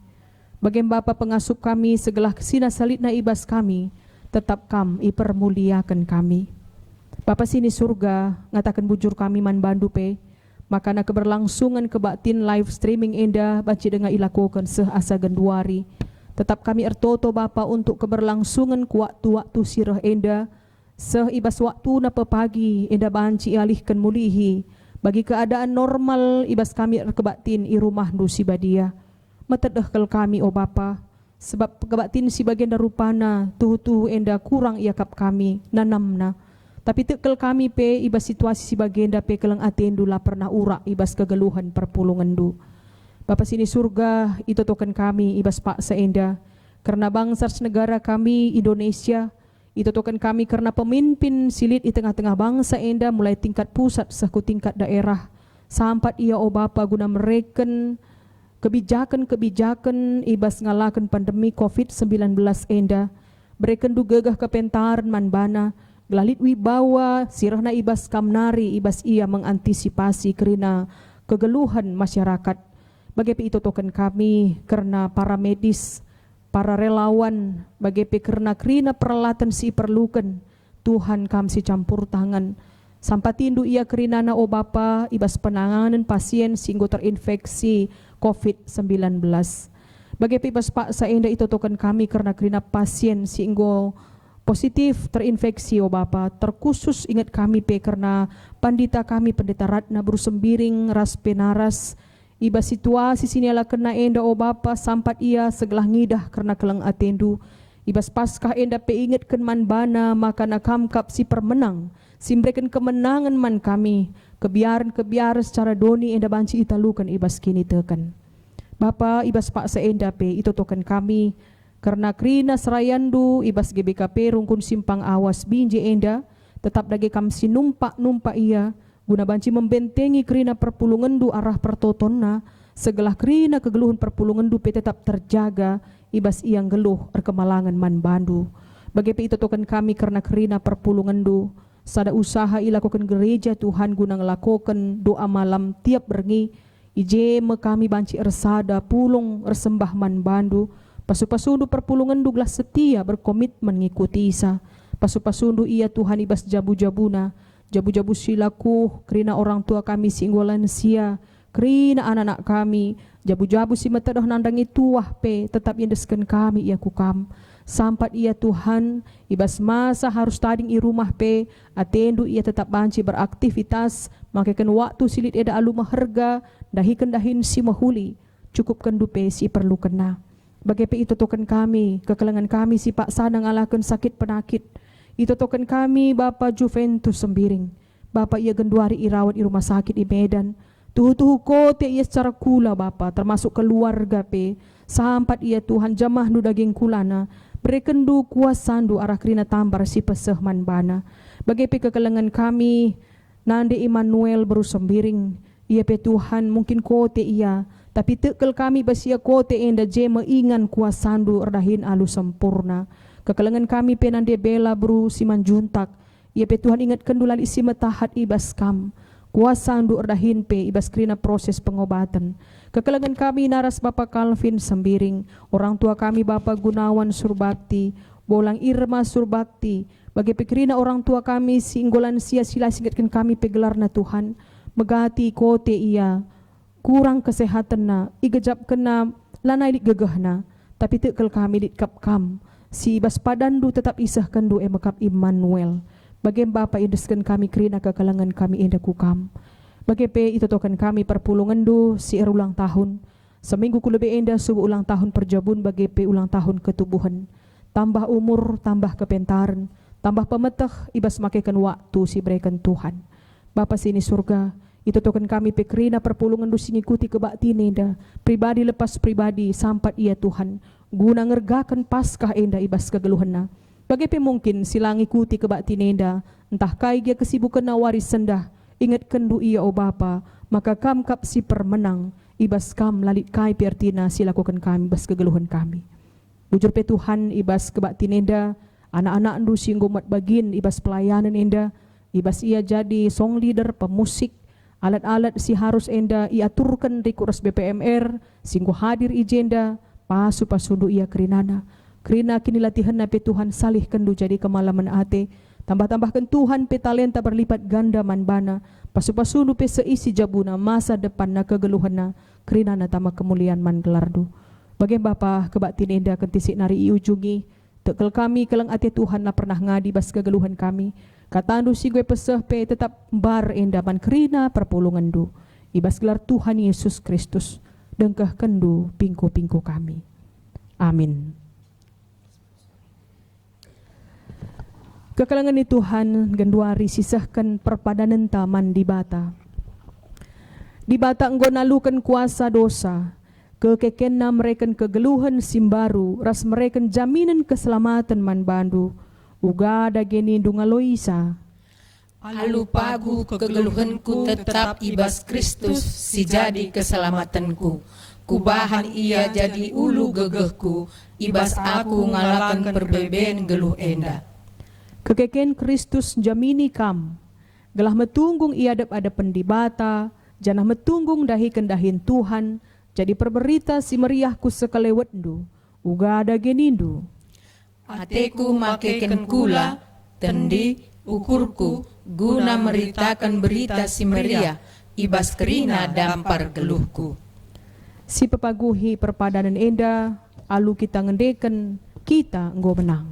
Bagian Bapa pengasup kami segala kesina salitna ibas kami, tetap kam ipermuliakan kami. Bapa sini surga, ngatakan bujur kami man bandu pe, makana keberlangsungan kebatin live streaming enda baci dengan ilakukan seasa genduari. Tetap kami ertoto Bapa untuk keberlangsungan waktu-waktu sirah enda, ibas waktu na pepagi enda banci alihkan mulihi, bagi keadaan normal ibas kami erkebatin i rumah nu si badia. Matedehkel kami o Bapa, sebab kebatin si bagian darupana tuhu-tuhu enda kurang iakap kami nanamna. Tapi tekel kami pe ibas situasi si bagian da pe kelang atendu lah pernah urak ibas kegeluhan perpulungan du. Bapa sini surga, itu token kami ibas paksa enda, karena bangsa negara kami Indonesia, itu token kami karena pemimpin silit di tengah-tengah bangsa enda mulai tingkat pusat sehku tingkat daerah, sampai ia o Bapa guna mereken kebijakan-kebijakan ibas ngalakan pandemi COVID-19 enda, bereken du gegah kepentaran manbana, gelalit wibawa sirahna ibas kamnari ibas ia mengantisipasi kerana kegeluhan masyarakat. Bagaimana itu token kami karena para medis, para relawan, bagaimana kerana peralatan si perlukan, Tuhan kami si campur tangan. Sampai tindu ia kerinana o Bapa ibas penanganan pasien sehingga terinfeksi COVID-19. Bagaimana ibas paksa enda itu token kami karena pasien sehingga positif terinfeksi o Bapa, terkhusus ingat kami pe karena pandita kami pendeta Ratna Brusembiring ras penaras, iba situasi sini ala kena enda o Bapa sampat ia segelah ngidah karena kelang atendu. Ibas paskah enda pe ingatkan man bana maka nakamkap si permenang, simbrekan kemenangan man kami, kebiaran secara doni enda banci italukan ibas kini tekan. Bapa ibas paksa enda pe itu token kami, karena krina serayandu ibas GBKP rungkun simpang awas binje enda, tetap lagi kam si numpak ia, guna banci membentengi kerina perpulungan du arah pertotonna, segelah kerina kegeluhan perpulungan du pe tetap terjaga, ibas iang geluh erkemalangan man bandu. Bagaimana itu token kami karena kerina perpulungan du, sada usaha ilakukan gereja Tuhan guna ngelakukan doa malam tiap berngi, ije kami banci ersada pulung ersembah man bandu, pasu-pasundu perpulungan du gelas setia berkomitmen ngikuti isa, pasu-pasundu ia Tuhan ibas jabu-jabuna, jabu-jabu silaku kerina orang tua kami singgolan sia, kerina anak-anak kami, jabu-jabu si matadoh nandangi tuah pe, tetap yendeskan kami ia kukam. Sampat ia Tuhan, ibas masa harus tading i rumah pe, atendu ia tetap banci beraktivitas, makakan waktu silit eda alu maherga, dahin si mahuli, cukupkan dupe si perlu kena. Bagaimana itu token kami, kekelangan kami si Pak Sana ngalakan sakit penakit, itu token kami Bapa Juventus Sembiring, Bapa ia genduari irawat i rumah sakit di Medan, tuhu-tuhu kote ia secara kula Bapa, termasuk keluarga pe, sampat ia Tuhan jamah nu daging kulana, berekendu kuasandu arah kerina tambar si peseh manbana. Bagaimana kekelangan kami, Nande Immanuel Baru Sembiring, ia pe Tuhan mungkin kote ia, tapi tekel kami basia kote enda jema ingan kuasandu erdahin alu sempurna. Kekelangan kami penande bela Bru Simanjuntak, ia pe Tuhan ingatkan dulali isi matahat ibas kam, kuasandu erdahin pe ibas kerina proses pengobatan. Kekelangan kami naras Bapak Calvin Sembiring, orang tua kami Bapak Gunawan Surbakti, Bolang Irma Surbakti, bagi pekerina orang tua kami singgolan sia sila singatkan kami pegelarna Tuhan, megati kote ia, kurang kesehatan na, igejap kena lanai dik gegahna, tapi tekel kami ditkap kam, si ibas padandu tetap isahkan du emakap Immanuel. Bagaimana Bapa indeskan kami kerina kekalangan kami enda kukam. Bagaimana itu token kami perpulungan du si ulang tahun. Seminggu ku lebih enda subuh ulang tahun perjabun bagaimana ulang tahun ketubuhan. Tambah umur, tambah kepentaran, tambah pemeteh ibas makekan waktu si berikan Tuhan. Bapa sini surga, itu token kami pekerina perpulungan du singikuti kebakti enda, pribadi lepas pribadi sampat ia Tuhan, guna ngergakan paskah enda ibas kegeluhana. Bagaimana mungkin silang ikuti kebakti enda, entah kai dia kesibukan waris sendah, ingat kendu ia o Bapa, maka kam kap si permenang, ibas kam lalit kai pertina silakukan kami bas kegeluhan kami. Bujur pe Tuhan ibas kebakti enda, anak-anak ndu singgomat bagin ibas pelayanan enda, ibas ia jadi song leader, pemusik, Alat-alat si harus enda iaturkan di kurus BPMR, singgo hadir ijenda, pasu-pasundu ia kerinana. Kerina kini latihan nape Tuhan salih kendu jadi kemalaman ate. Tambah-tambahkan Tuhan pe talenta berlipat ganda manbana. Pasu-pasundu pe seisi jabuna masa depan na kegeluhana. Kerina na tama kemuliaan man gelardu. Bagian Bapa kebaktin enda kentisik nari iujungi. Tekel kami kelang ate Tuhan na pernah ngadi bas kegeluhan kami. Katandu si gue peseh pe tetap bar enda man kerina perpulungan du. Ibas gelar Tuhan Yesus Kristus. Dengkah kendu pingko-pingko kami. Amin. Kekalangan ni Tuhan genduari sisahkan perpadanan taman di bata. Di bata enggo nalukan kuasa dosa. Kekekena mereken kegeluhan simbaru. Ras mereken jaminan keselamatan man bandu. Uga ada geni dungaloisa. Alu pagu kegeluhanku tetap ibas Kristus si jadi keselamatanku. Kubahan ia jadi ulu gegehku. Ibas aku ngalakan perbeben geluh enda. Kekeken Kristus jamini kam. Gelah metunggung iadap-adapan di bata. Janah metunggung dahi kendahin Tuhan. Jadi perberita si meriahku sekelewetndu. Uga ada genindu. Ateku makeken kula, tendi ukurku, guna meritakan berita si meriah, ibas kerina dampar geluhku. Si pepaguhi perpadanan enda, alu kita ngendeken, kita enggo menang.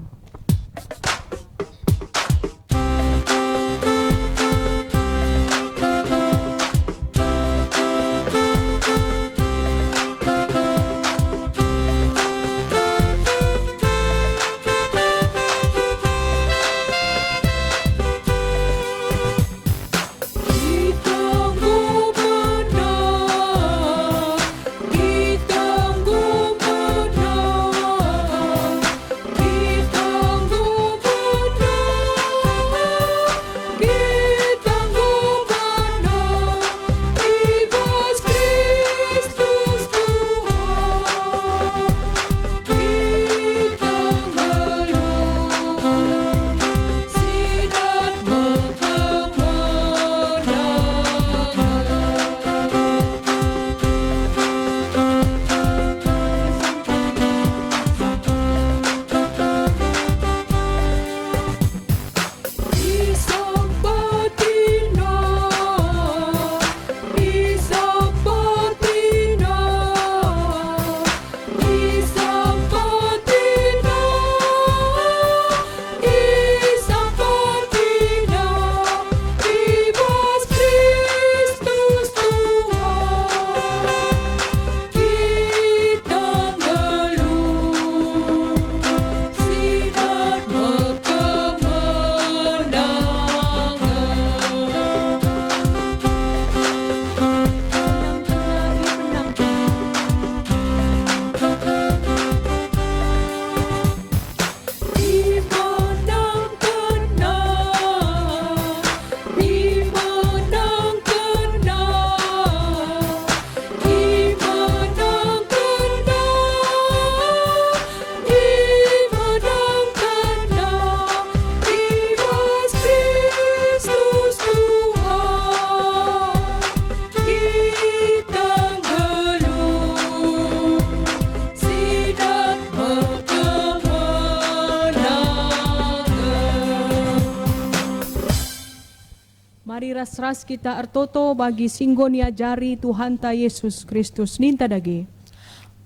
Mari ras-ras kita artoto bagi singgo niajari Tuhan ta Yesus Kristus ninta dage.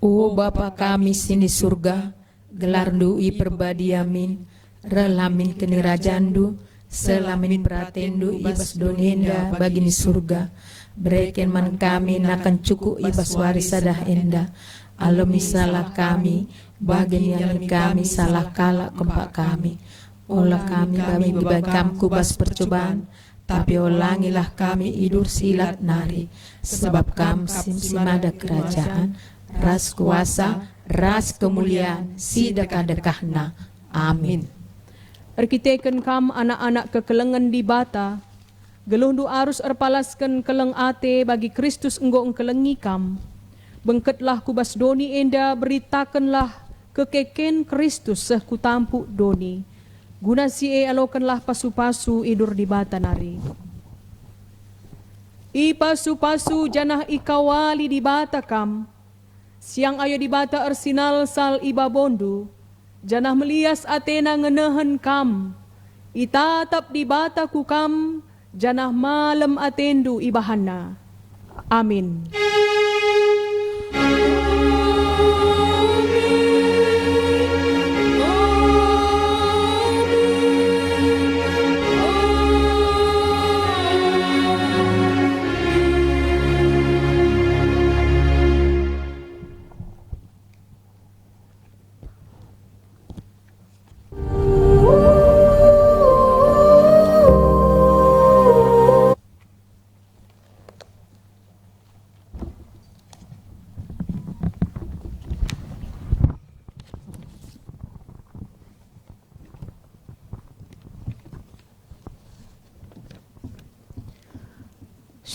O Bapa kami sini surga, gelarndu i perbadiamin, relamin kenirajandu, selamin pratendu ibas donenda bagi ni surga. Bereken man kami nakan cukup ibas warisadah enda. Alami salah kami, bagian yang kami salah kala kempak kami. Olah kami dibagi kubas percobaan, tapi ulangilah kami idur silat nari, sebab kam simada kerajaan, ras kuasa, ras kemuliaan, si dekah-dekahna. Amin. Erkiteken kam anak-anak kekelengan di bata, gelundu arus erpalaskan keleng ate bagi Kristus enggo engkelengi kam. Bengketlah kubas doni enda, beritakanlah kekeken Kristus seh kutampu doni. Guna si alokanlah pasu-pasu idur di bata nari. Ipasu-pasu janah ikawali di bata kam, siang ayo di bata arsinal sal iba bondu, janah melias atena ngenehen kam, itatap di bata kukam, janah malam atendu ibahana. Amin.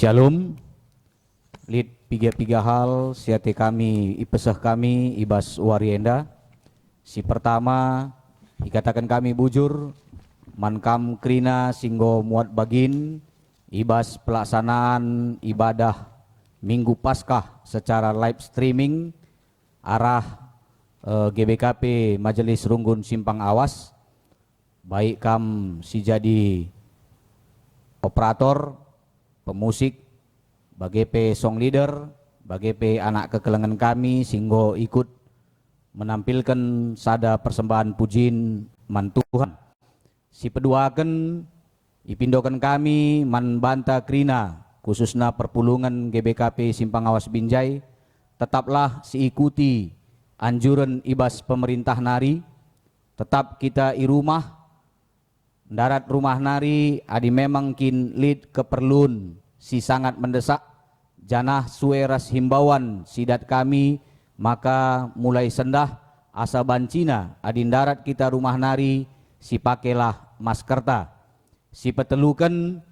Shalom, lid piga hal siate kami ipesah kami ibas warienda. Si pertama ikatakan kami bujur mankam krina singgo muat bagin ibas pelaksanaan ibadah Minggu Paskah secara live streaming arah GBKP Majelis Runggun Simpang Awas. Baik kam si jadi operator, pemusik, bagepe song leader, bagepe anak kekelengan kami singgo ikut menampilkan sada persembahan pujin man Tuhan. Si peduakan ipindokan kami man banta krina khususna perpulungan GBKP Simpang Awas Binjai, tetaplah siikuti anjuran ibas pemerintah nari, tetap kita i rumah darat rumah nari adi memang kin lid keperluan si sangat mendesak janah sueras himbauan sidat kami maka mulai sendah asa bancina adi darat kita rumah nari si pakelah maskerta si petelukan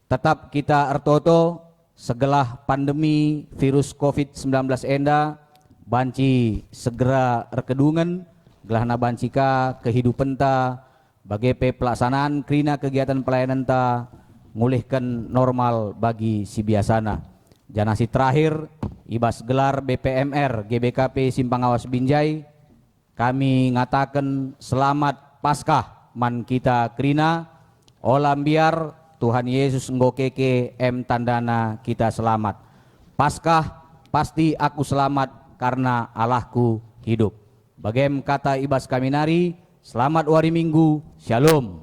tetap kita ertoto segelah pandemi virus COVID-19 enda banci segera rekedungan gelahna bancika kehidupan ta bagepe pelaksanaan krina kegiatan pelayanan ta ngulihkan normal bagi si biasana. Janah si terakhir ibas gelar BPMR GBKP Simpang Awas Binjai kami ngatakan selamat Paskah man kita krina olam biar Tuhan Yesus nggokeke tandana kita selamat. Paskah pasti aku selamat karena Allahku hidup. Bagem kata ibas kami nari, selamat wari Minggu, shalom.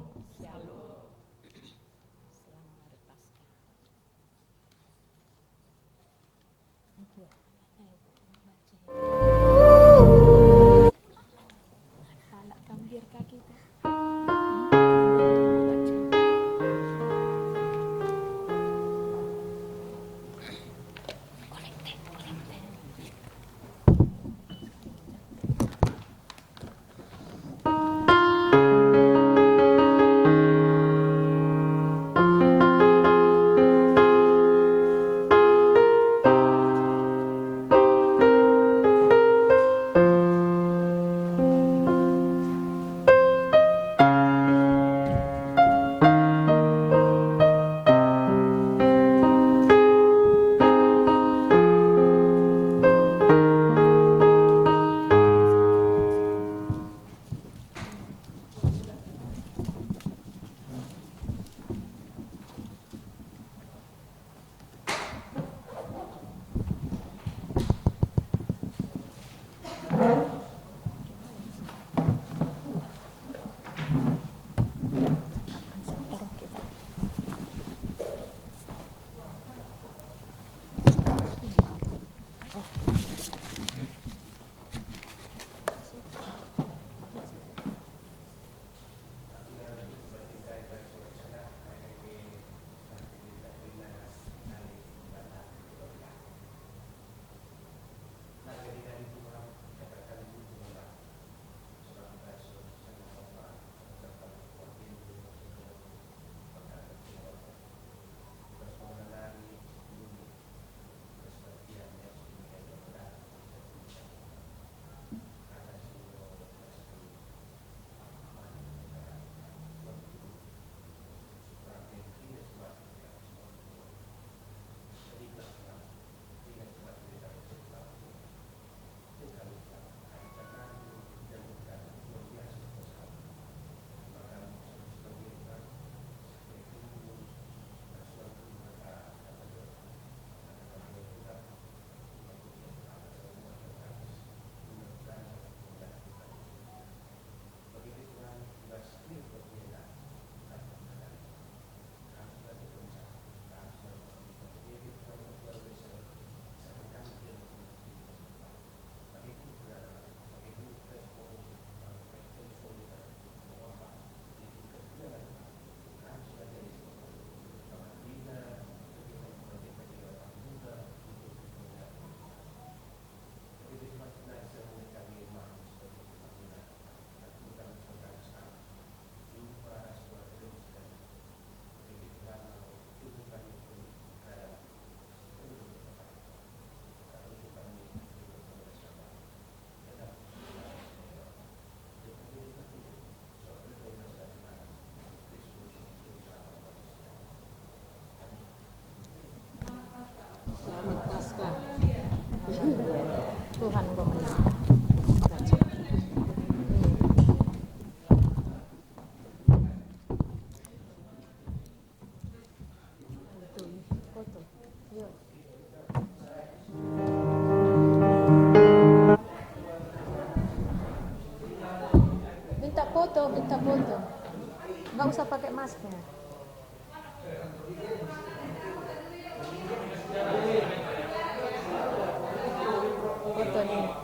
Tuhan kok. Minta foto. Nggak usah pakai masker. Foto nih.